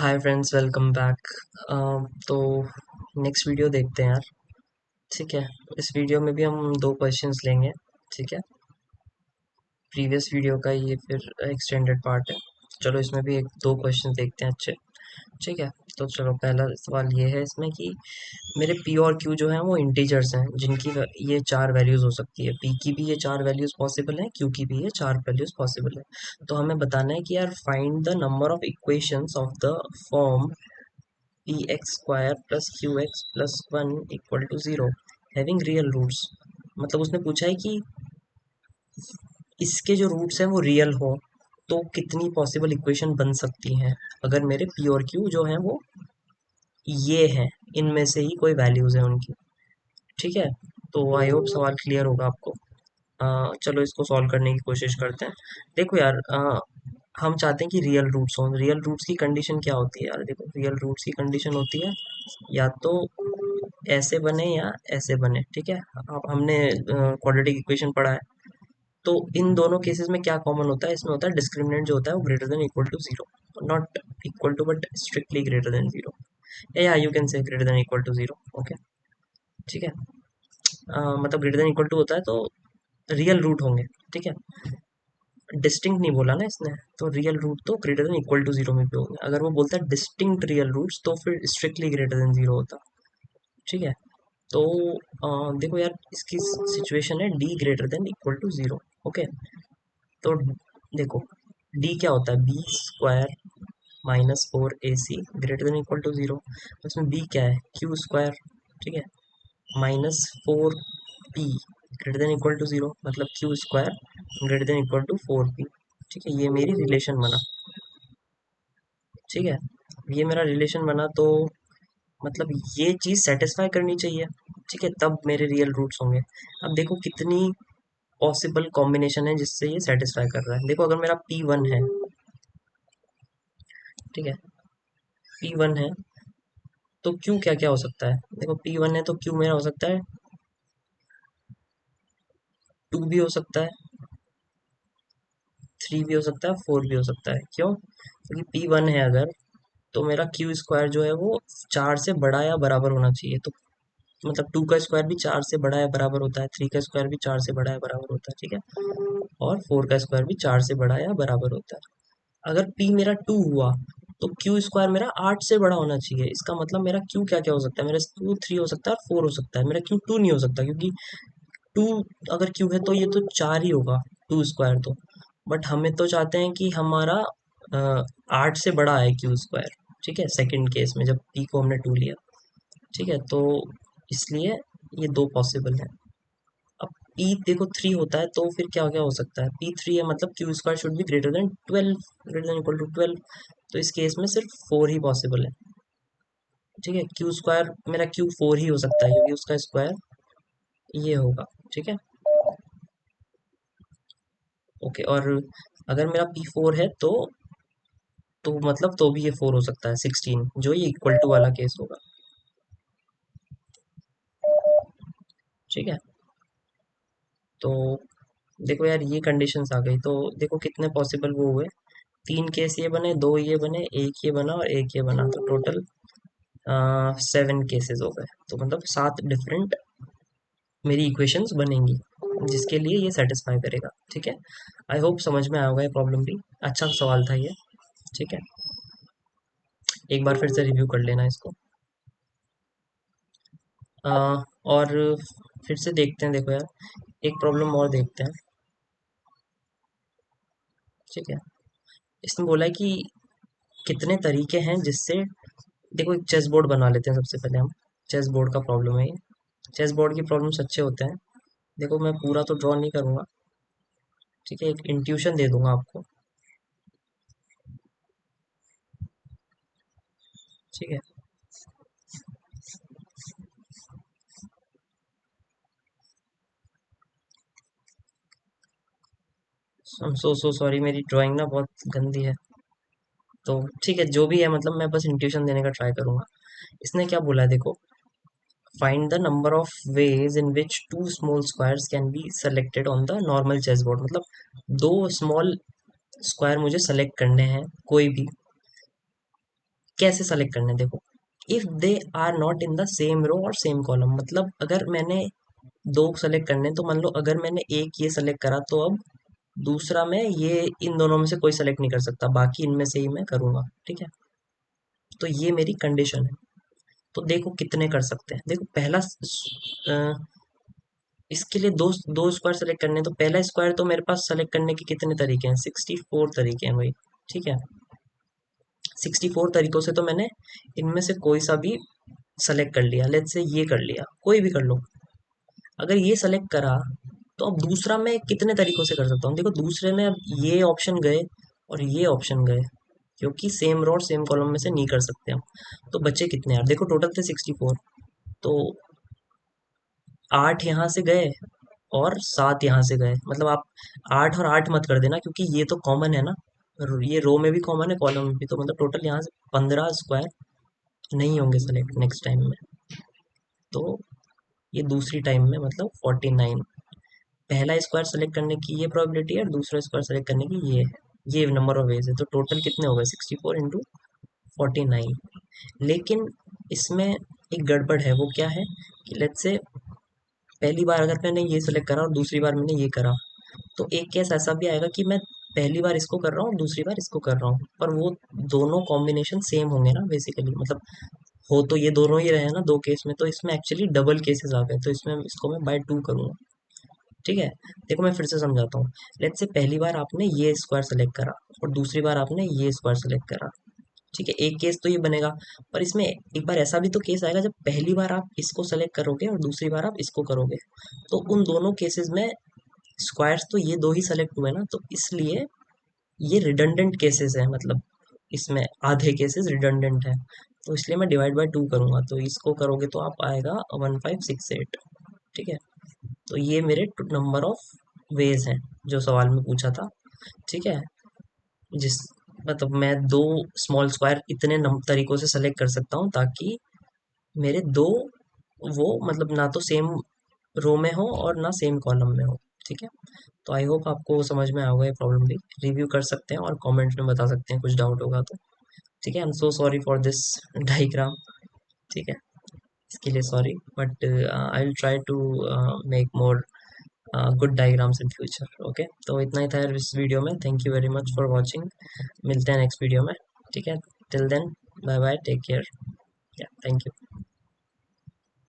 Hi friends, welcome back. तो next video देखते हैं यार। ठीक है। इस वीडियो में भी हम दो क्वेश्चंस लेंगे। ठीक है। प्रीवियस वीडियो का ये फिर एक्सटेंडेड पार्ट है। चलो इसमें भी एक दो क्वेश्चंस देखते हैं अच्छे। ठीक है। तो चलो पहला सवाल ये है इसमें कि मेरे पी और क्यू जो है वो इंटीजर्स हैं जिनकी ये चार वैल्यूज हो सकती है। पी की भी ये चार वैल्यूज पॉसिबल है, क्यू की भी ये चार वैल्यूज पॉसिबल है। तो हमें बताना है कि यार find the number of equations of the form P X square plus Q X plus one equal to zero having real roots. मतलब उसने पूछा है कि इसके जो रूट्स हैं वो रियल हो तो कितनी पॉसिबल इक्वेशन बन सकती हैं अगर मेरे पी और क्यू जो हैं वो ये हैं, इनमें से ही कोई वैल्यूज़ हैं उनकी। ठीक है। तो आई होप सवाल क्लियर होगा आपको। चलो इसको सॉल्व करने की कोशिश करते हैं। देखो यार, हम चाहते हैं कि रियल रूट्स हों। रियल रूट्स की कंडीशन क्या होती है यार? देखो, रियल रूट्स की कंडीशन होती है या तो ऐसे बने या ऐसे बने। ठीक है। अब हमने क्वाड्रेटिक इक्वेशन पढ़ा है। तो इन दोनों केसेस में क्या कॉमन होता है? इसमें होता है डिस्क्रिमिनेंट जो होता है वो greater than equal to zero. Not equal to but strictly greater than zero, या you can say greater than equal to zero. Okay. ठीक है। मतलब ग्रेटर देन इक्वल टू होता है तो रियल रूट होंगे। ठीक है। डिस्टिंक्ट नहीं बोला ना इसने, तो रियल रूट तो greater than equal to zero में भी होंगे। अगर वो बोलता है डिस्टिंक्ट रियल रूट्स तो फिर स्ट्रिक्टली ग्रेटर देन जीरो होता। ठीक है। तो देखो यार, इसकी सिचुएशन है D greater than equal to zero. Okay. तो देखो, डी क्या होता है? B square minus four A C greater than equal to zero. उसमें बी क्या है? Q square. ठीक है। Minus four P greater than equal to zero, मतलब Q square greater than equal to four P. ठीक है। ये मेरी रिलेशन बना। ठीक है। ये मेरा रिलेशन बना तो मतलब ये चीज़ सेटिस्फाई करनी चाहिए। ठीक है, तब मेरे रियल रूट्स होंगे। अब देखो कितनी पॉसिबल कॉम्बिनेशन है जिससे ये सेटिस्फाई कर रहा है। देखो, अगर मेरा पी वन है, ठीक है, पी वन है तो क्यू क्या क्या हो सकता है? देखो, पी वन है तो क्यू मेरा हो सकता है टू भी हो सकता है, थ्री भी हो सकता है, फोर भी हो सकता है। क्यों? क्योंकि पी वन है अगर, तो मेरा क्यू स्क्वायर जो है वो चार से बड़ा या बराबर होना चाहिए। तो मतलब टू का स्क्वायर भी चार से बड़ा या बराबर होता है, थ्री का स्क्वायर भी चार से बड़ा या बराबर होता है। ठीक है। और फोर का स्क्वायर भी चार से बड़ा या बराबर होता है। अगर पी मेरा टू हुआ तो क्यू स्क्वायर मेरा आठ से बड़ा होना चाहिए। इसका मतलब मेरा क्यू क्या क्या हो सकता है? मेरा क्यू थ्री हो सकता है और फोर हो सकता है। मेरा क्यू टू नहीं हो सकता क्योंकि टू अगर क्यू है तो ये तो चार ही होगा, टू स्क्वायर तो। बट हमें तो चाहते हैं कि हमारा आठ से बड़ा है क्यू स्क्वायर। ठीक है, सेकंड केस में जब पी को हमने टू लिया। ठीक है। तो इसलिए ये दो पॉसिबल है। अब पी देखो थ्री होता है तो फिर क्या क्या हो सकता है? पी थ्री है मतलब Q square should be greater than twelve, greater than equal to twelve. तो इस केस में सिर्फ फोर ही पॉसिबल है। ठीक है। क्यू स्क्वायर मेरा क्यू फोर ही हो सकता है क्योंकि उसका स्क्वायर ये होगा। ठीक है। ओके। और अगर मेरा पी फोर है तो मतलब तो भी ये फोर हो सकता है, सिक्सटीन, जो ये इक्वल टू वाला केस होगा। ठीक है। तो देखो यार, ये कंडीशंस आ गई तो देखो कितने पॉसिबल वो हुए। तीन केस ये बने, दो ये बने, एक ये बना और एक ये बना, तो टोटल सेवन केसेस हो गए। तो मतलब सात डिफरेंट मेरी इक्वेशंस बनेंगी जिसके लिए ये सेटिस्फाई करेगा। ठीक है। आई होप समझ में आया होगा ये प्रॉब्लम भी। अच्छा सवाल था ये। ठीक है। एक बार फिर से रिव्यू कर लेना इसको। और फिर से देखते हैं। देखो यार, एक प्रॉब्लम और देखते हैं। ठीक है। इसने बोला है कि कितने तरीके हैं जिससे, देखो एक चेस बोर्ड बना लेते हैं सबसे पहले हम। चेस बोर्ड का प्रॉब्लम है ये। चेस बोर्ड की प्रॉब्लम्स अच्छे होते हैं। देखो मैं पूरा तो ड्रॉ नहीं करूंगा। ठीक है, एक इंट्यूशन दे दूंगा आपको। ठीक है। सो सॉरी, मेरी ड्राइंग ना बहुत गंदी है। तो ठीक है, जो भी है मतलब मैं बस इंट्यूशन देने का ट्राई करूंगा। इसने क्या बोला है देखो, find the number of ways in which two small squares can be selected on the normal chessboard. मतलब दो स्मॉल स्क्वायर मुझे सेलेक्ट करने हैं कोई भी, कैसे सेलेक्ट करने हैं, देखो, if they are not in the same row और सेम कॉलम, मतलब अगर मैंने दो सेलेक्ट करने हैं, तो मान लो अगर मैंने एक ये सेलेक्ट करा, तो अब दूसरा मैं ये इन दोनों में से कोई सेलेक्ट नहीं कर सकता, बाकी इनमें से ही मैं करूंगा, ठीक है। तो ये मेरी कंडीशन है। तो देखो कितने कर सकते हैं, देखो पहला इसके लिए दो दो स्क्वायर सेलेक्ट करने हैं, तो पहला स्क्वायर तो मेरे पास सेलेक्ट करने के कितने तरीके हैं, 64 तरीके हैं भाई, ठीक है। 64 तरीकों से तो मैंने इनमें से कोई सा भी सेलेक्ट कर लिया, लेट्स से ये कर लिया, कोई भी कर लो। अगर ये सेलेक्ट करा, तो अब दूसरा मैं कितने तरीकों से कर सकता हूँ, देखो दूसरे में अब ये ऑप्शन गए और ये ऑप्शन गए, क्योंकि सेम रो और सेम कॉलम में से नहीं कर सकते हम। तो बचे कितने यार, देखो टोटल थे 64, तो 8 यहाँ से गए और 7 यहाँ से गए, मतलब आप 8 और 8 मत कर देना, क्योंकि ये तो कॉमन है ना, ये रो में भी कॉमन है, कॉलम में भी, तो मतलब टोटल यहाँ से 15 स्क्वायर नहीं होंगे सेलेक्ट नेक्स्ट टाइम में। तो ये दूसरी टाइम में मतलब 49, पहला स्क्वायर सेलेक्ट करने की ये प्रोबेबिलिटी है और दूसरा स्क्वायर सेलेक्ट करने की ये है, ये नंबर ऑफ वेज है, तो टोटल कितने हो गए 64 इंटू 49। लेकिन इसमें एक गड़बड़ है, वो क्या है कि लेट्स से पहली बार अगर मैंने ये सेलेक्ट करा और दूसरी बार मैंने ये करा, तो एक केस ऐसा भी आएगा कि मैं पहली बार इसको कर रहा हूँ, दूसरी बार इसको कर रहा हूँ, पर वो दोनों कॉम्बिनेशन सेम होंगे ना बेसिकली, मतलब हो तो ये दोनों ही रहे ना दो केस में, तो इसमें एक्चुअली डबल केसेस आ गए, तो इसमें इसको मैं बाय 2 करूँगा, ठीक है। देखो मैं फिर से समझाता हूँ, लेट्स से पहली बार आपने ये स्क्वायर सेलेक्ट करा और दूसरी बार आपने ये स्क्वायर सेलेक्ट करा, ठीक है, एक केस तो ये बनेगा। पर इसमें एक बार ऐसा भी तो केस आएगा जब पहली बार आप इसको सेलेक्ट करोगे और दूसरी बार आप इसको करोगे, तो उन दोनों केसेस में स्क्वायर्स तो ये दो ही सेलेक्ट हुए ना, तो इसलिए ये रिडंडेंट केसेस है, मतलब इसमें आधे केसेस रिडंडेंट है, तो इसलिए मैं डिवाइड बाय 2 करूंगा, तो इसको करोगे तो आप आएगा 1568, ठीक है। तो ये मेरे नंबर ऑफ वेज हैं जो सवाल में पूछा था, ठीक है। जिस मतलब मैं दो स्मॉल स्क्वायर इतने तरीकों से सेलेक्ट कर सकता हूँ, ताकि मेरे दो वो मतलब ना तो सेम रो में हो और ना सेम कॉलम में हो, ठीक है। तो आई होप आपको समझ में आ होगा ये प्रॉब्लम भी, रिव्यू कर सकते हैं और कमेंट में बता सकते हैं कुछ डाउट होगा तो, ठीक है। I am so sorry for this diagram, ठीक है, इसके लिए sorry, but I will try to make more good diagrams in future, okay. तो इतना ही था यार इस वीडियो में, thank you very much for watching, मिलते हैं नेक्स्ट वीडियो में, ठीक है। Till then bye bye, take care, या थैंक यू।